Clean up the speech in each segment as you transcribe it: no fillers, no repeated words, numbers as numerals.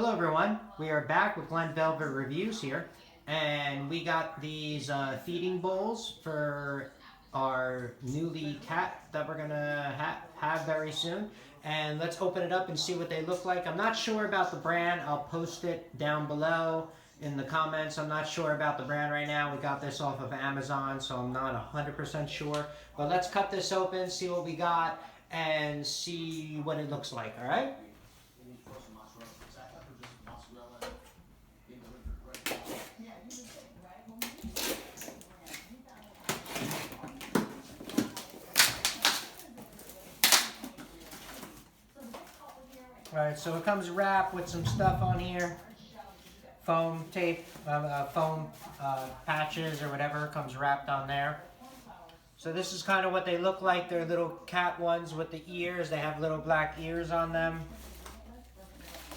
Hello everyone, we are back with Glen Velvet Reviews here, and we got these feeding bowls for our newly cat that we're gonna have very soon. And let's open it up and see what they look like. I'm not sure about the brand. I'll post it down below in the comments. I'm not sure about the brand right now. We got this off of Amazon, so I'm not 100% sure. But let's cut this open, see what we got, and see what it looks like, all right? Alright, so it comes wrapped with some stuff on here. Foam tape, foam patches or whatever comes wrapped on there. So this is kind of what they look like. They're little cat ones with the ears. They have little black ears on them.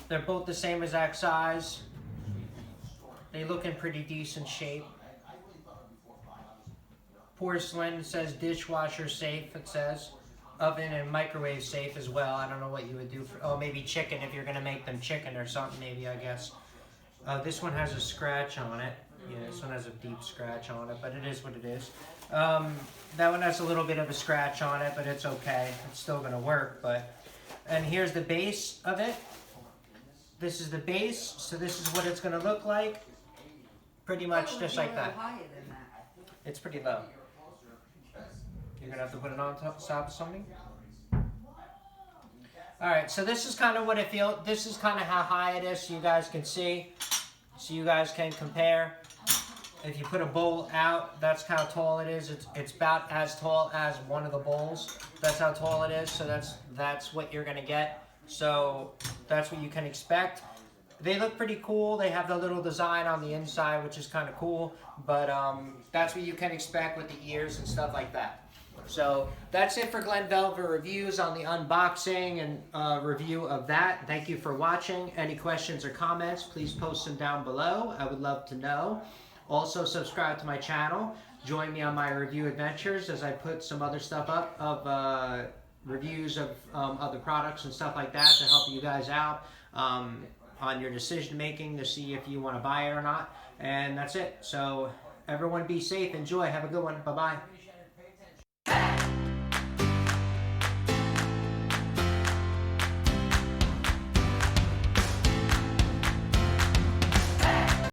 They're both the same exact size. They look in pretty decent shape. Porcelain, it says dishwasher safe, it says. Oven and microwave safe as well. I don't know what you would do for, oh, maybe chicken if you're gonna make them chicken or something, maybe, I guess. This one has a scratch on it. Yeah, this one has a deep scratch on it, but it is what it is. That one has a little bit of a scratch on it, but it's okay. It's still gonna work, but. And here's the base of it. This is the base, so this is what it's gonna look like. Pretty much just like that. It's pretty low. You're gonna have to put it on top of something. All right, so this is kind of what it feels. This is kind of how high it is, so you guys can see, so you guys can compare. If you put a bowl out, that's how tall it is. It's about as tall as one of the bowls. That's how tall it is. So that's what you're gonna get. So that's what you can expect. They look pretty cool. They have the little design on the inside, which is kind of cool. But that's what you can expect with the ears and stuff like that. So that's it for Glen Velvet Reviews on the unboxing and review of that. Thank you for watching. Any questions or comments, please post them down below. I would love to know. Also, subscribe to my channel. Join me on my review adventures as I put some other stuff up of reviews of other products and stuff like that to help you guys out on your decision making to see if you want to buy it or not. And that's it. So everyone be safe. Enjoy. Have a good one. Bye-bye.